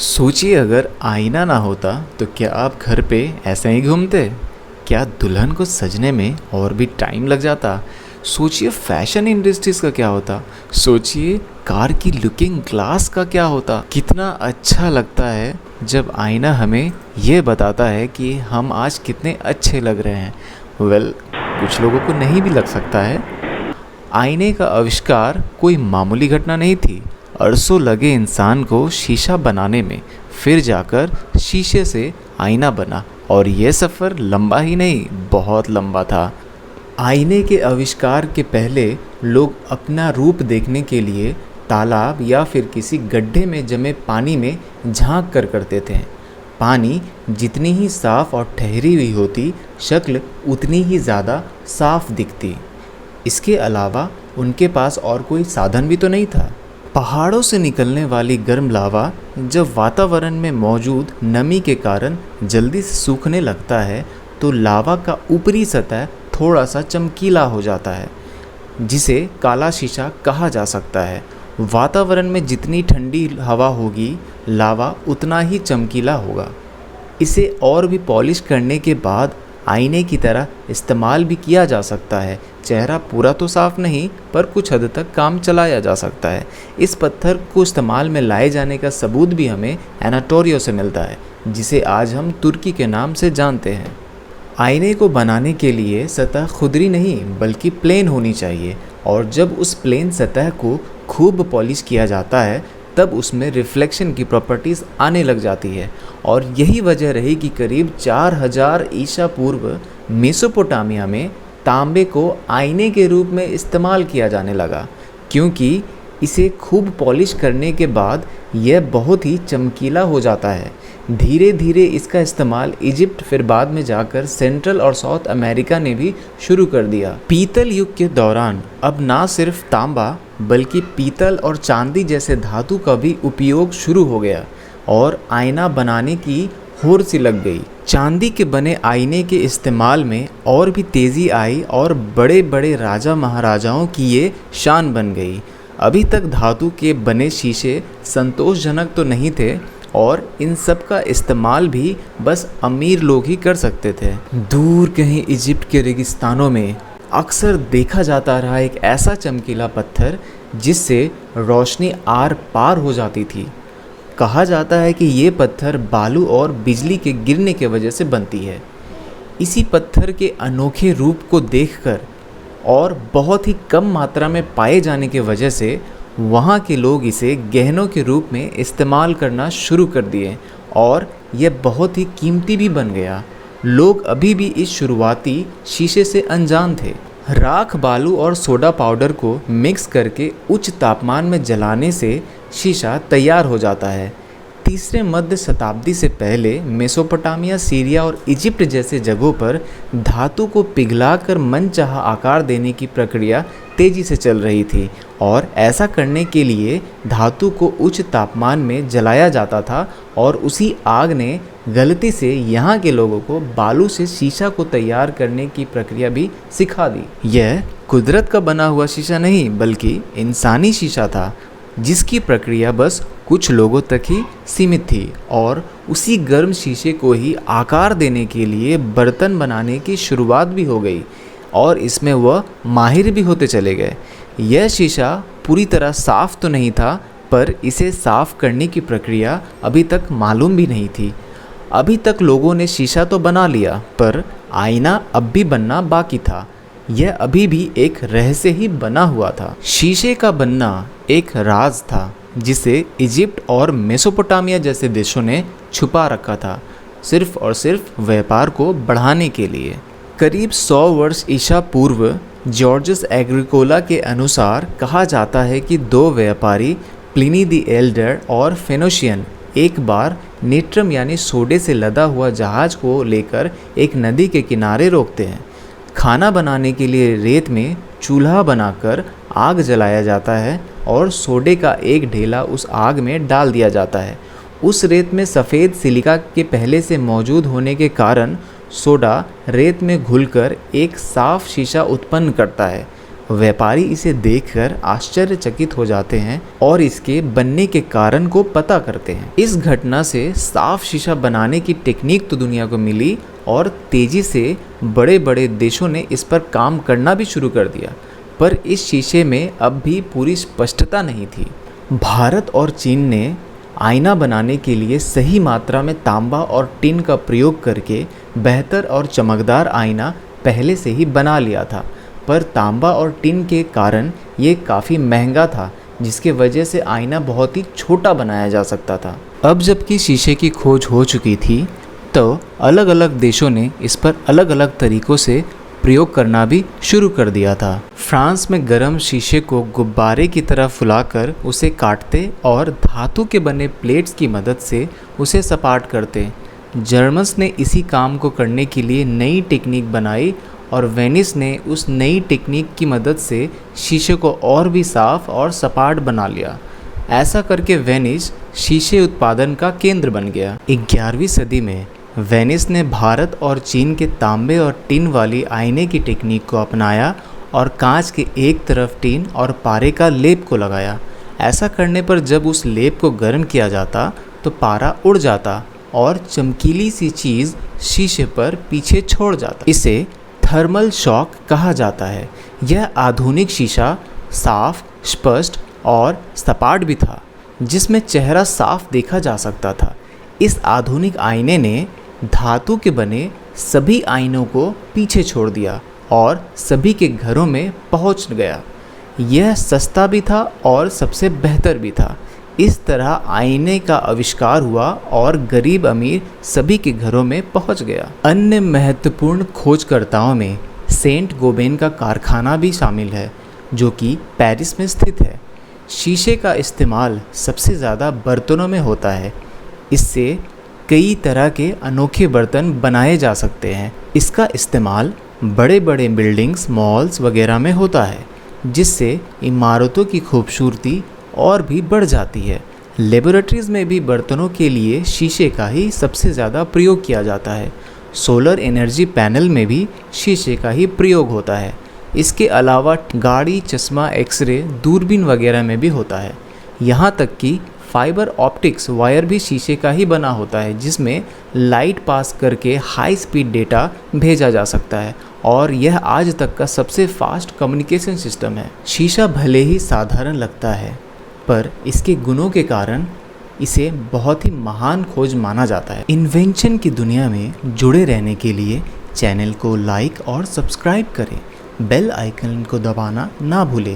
सोचिए अगर आईना ना होता तो क्या आप घर पे ऐसे ही घूमते? क्या दुल्हन को सजने में और भी टाइम लग जाता? सोचिए फैशन इंडस्ट्रीज का क्या होता? सोचिए कार की लुकिंग ग्लास का क्या होता? कितना अच्छा लगता है जब आईना हमें यह बताता है कि हम आज कितने अच्छे लग रहे हैं। कुछ लोगों को नहीं भी लग सकता है। आईने का आविष्कार कोई मामूली घटना नहीं थी। अरसों लगे इंसान को शीशा बनाने में, फिर जाकर शीशे से आईना बना और ये सफ़र लंबा ही नहीं, बहुत लंबा था। आईने के आविष्कार के पहले लोग अपना रूप देखने के लिए तालाब या फिर किसी गड्ढे में जमे पानी में झांक कर करते थे। पानी जितनी ही साफ और ठहरी हुई होती, शक्ल उतनी ही ज़्यादा साफ दिखती। इसके अलावा उनके पास और कोई साधन भी तो नहीं था। पहाड़ों से निकलने वाली गर्म लावा जब वातावरण में मौजूद नमी के कारण जल्दी से सूखने लगता है तो लावा का ऊपरी सतह थोड़ा सा चमकीला हो जाता है, जिसे काला शीशा कहा जा सकता है। वातावरण में जितनी ठंडी हवा होगी, लावा उतना ही चमकीला होगा। इसे और भी पॉलिश करने के बाद आईने की तरह इस्तेमाल भी किया जा सकता है। चेहरा पूरा तो साफ नहीं, पर कुछ हद तक काम चलाया जा सकता है। इस पत्थर को इस्तेमाल में लाए जाने का सबूत भी हमें एनाटोरियो से मिलता है, जिसे आज हम तुर्की के नाम से जानते हैं। आईने को बनाने के लिए सतह खुरदरी नहीं बल्कि प्लेन होनी चाहिए, और जब उस प्लेन सतह को खूब पॉलिश किया जाता है तब उसमें रिफ्लेक्शन की प्रॉपर्टीज़ आने लग जाती है। और यही वजह रही कि करीब 4000 ईसा पूर्व मेसोपोटामिया में तांबे को आईने के रूप में इस्तेमाल किया जाने लगा, क्योंकि इसे खूब पॉलिश करने के बाद यह बहुत ही चमकीला हो जाता है। धीरे धीरे इसका इस्तेमाल इजिप्ट, फिर बाद में जाकर सेंट्रल और साउथ अमेरिका ने भी शुरू कर दिया। पीतल युग के दौरान अब ना सिर्फ तांबा बल्कि पीतल और चांदी जैसे धातु का भी उपयोग शुरू हो गया और आईना बनाने की होड़ सी लग गई। चांदी के बने आईने के इस्तेमाल में और भी तेज़ी आई और बड़े बड़े राजा महाराजाओं की ये शान बन गई। अभी तक धातु के बने शीशे संतोषजनक तो नहीं थे और इन सब का इस्तेमाल भी बस अमीर लोग ही कर सकते थे। दूर कहीं इजिप्ट के रेगिस्तानों में अक्सर देखा जाता रहा एक ऐसा चमकीला पत्थर जिससे रोशनी आर पार हो जाती थी। कहा जाता है कि ये पत्थर बालू और बिजली के गिरने के वजह से बनती है। इसी पत्थर के अनोखे रूप को देखकर और बहुत ही कम मात्रा में पाए जाने की वजह से वहाँ के लोग इसे गहनों के रूप में इस्तेमाल करना शुरू कर दिए और यह बहुत ही कीमती भी बन गया। लोग अभी भी इस शुरुआती शीशे से अनजान थे। राख, बालू और सोडा पाउडर को मिक्स करके उच्च तापमान में जलाने से शीशा तैयार हो जाता है। तीसरे मध्य शताब्दी से पहले मेसोपोटामिया, सीरिया और इजिप्ट जैसे जगहों पर धातु को पिघलाकर मनचाहा आकार देने की प्रक्रिया तेज़ी से चल रही थी, और ऐसा करने के लिए धातु को उच्च तापमान में जलाया जाता था और उसी आग ने गलती से यहाँ के लोगों को बालू से शीशा को तैयार करने की प्रक्रिया भी सिखा दी। यह कुदरत का बना हुआ शीशा नहीं बल्कि इंसानी शीशा था, जिसकी प्रक्रिया बस कुछ लोगों तक ही सीमित थी, और उसी गर्म शीशे को ही आकार देने के लिए बर्तन बनाने की शुरुआत भी हो गई और इसमें वह माहिर भी होते चले गए। यह शीशा पूरी तरह साफ़ तो नहीं था, पर इसे साफ़ करने की प्रक्रिया अभी तक मालूम भी नहीं थी। अभी तक लोगों ने शीशा तो बना लिया, पर आईना अब भी बनना बाकी था। यह अभी भी एक रहस्य ही बना हुआ था। शीशे का बनना एक राज था जिसे इजिप्ट और मेसोपोटामिया जैसे देशों ने छुपा रखा था, सिर्फ और सिर्फ व्यापार को बढ़ाने के लिए। करीब 100 वर्ष ईसा पूर्व जॉर्जस एग्रिकोला के अनुसार कहा जाता है कि दो व्यापारी प्लिनी द एल्डर और फेनोशियन एक बार नेट्रम यानी सोडे से लदा हुआ जहाज को लेकर एक नदी के किनारे रोकते हैं। खाना बनाने के लिए रेत में चूल्हा बनाकर आग जलाया जाता है और सोडे का एक ढेला उस आग में डाल दिया जाता है। उस रेत में सफ़ेद सिलिका के पहले से मौजूद होने के कारण सोडा रेत में घुलकर एक साफ शीशा उत्पन्न करता है। व्यापारी इसे देखकर आश्चर्यचकित हो जाते हैं और इसके बनने के कारण को पता करते हैं। इस घटना से साफ शीशा बनाने की टेक्निक तो दुनिया को मिली और तेजी से बड़े बड़े देशों ने इस पर काम करना भी शुरू कर दिया, पर इस शीशे में अब भी पूरी स्पष्टता नहीं थी। भारत और चीन ने आईना बनाने के लिए सही मात्रा में तांबा और टिन का प्रयोग करके बेहतर और चमकदार आईना पहले से ही बना लिया था, पर तांबा और टिन के कारण ये काफ़ी महंगा था, जिसके वजह से आईना बहुत ही छोटा बनाया जा सकता था। अब जबकि शीशे की खोज हो चुकी थी तो अलग अलग देशों ने इस पर अलग अलग तरीक़ों से प्रयोग करना भी शुरू कर दिया था। फ्रांस में गर्म शीशे को गुब्बारे की तरह फुलाकर उसे काटते और धातु के बने प्लेट्स की मदद से उसे सपाट करते। जर्मन्स ने इसी काम को करने के लिए नई टेक्निक बनाई और वेनिस ने उस नई टेक्निक की मदद से शीशे को और भी साफ और सपाट बना लिया। ऐसा करके वेनिस शीशे उत्पादन का केंद्र बन गया। 11वीं सदी में वेनिस ने भारत और चीन के तांबे और टिन वाली आईने की टेक्निक को अपनाया और कांच के एक तरफ टिन और पारे का लेप को लगाया। ऐसा करने पर जब उस लेप को गर्म किया जाता तो पारा उड़ जाता और चमकीली सी चीज़ शीशे पर पीछे छोड़ जाता। इसे थर्मल शॉक कहा जाता है। यह आधुनिक शीशा साफ, स्पष्ट और सपाट भी था, जिसमें चेहरा साफ देखा जा सकता था। इस आधुनिक आईने ने धातु के बने सभी आईनों को पीछे छोड़ दिया और सभी के घरों में पहुंच गया। यह सस्ता भी था और सबसे बेहतर भी था। इस तरह आईने का आविष्कार हुआ और गरीब अमीर सभी के घरों में पहुंच गया। अन्य महत्वपूर्ण खोजकर्ताओं में सेंट गोबेन का कारखाना भी शामिल है, जो कि पेरिस में स्थित है। शीशे का इस्तेमाल सबसे ज़्यादा बर्तनों में होता है। इससे कई तरह के अनोखे बर्तन बनाए जा सकते हैं। इसका इस्तेमाल बड़े बड़े बिल्डिंग्स, मॉल्स वगैरह में होता है, जिससे इमारतों की खूबसूरती और भी बढ़ जाती है। लेबोरेटरीज़ में भी बर्तनों के लिए शीशे का ही सबसे ज़्यादा प्रयोग किया जाता है। सोलर एनर्जी पैनल में भी शीशे का ही प्रयोग होता है। इसके अलावा गाड़ी, चश्मा, एक्सरे, दूरबीन वगैरह में भी होता है। यहाँ तक कि फाइबर ऑप्टिक्स वायर भी शीशे का ही बना होता है, जिसमें लाइट पास करके हाई स्पीड डेटा भेजा जा सकता है और यह आज तक का सबसे फास्ट कम्युनिकेशन सिस्टम है। शीशा भले ही साधारण लगता है, पर इसके गुणों के कारण इसे बहुत ही महान खोज माना जाता है। इन्वेंशन की दुनिया में जुड़े रहने के लिए चैनल को लाइक और सब्सक्राइब करें। बेल आइकन को दबाना ना भूलें।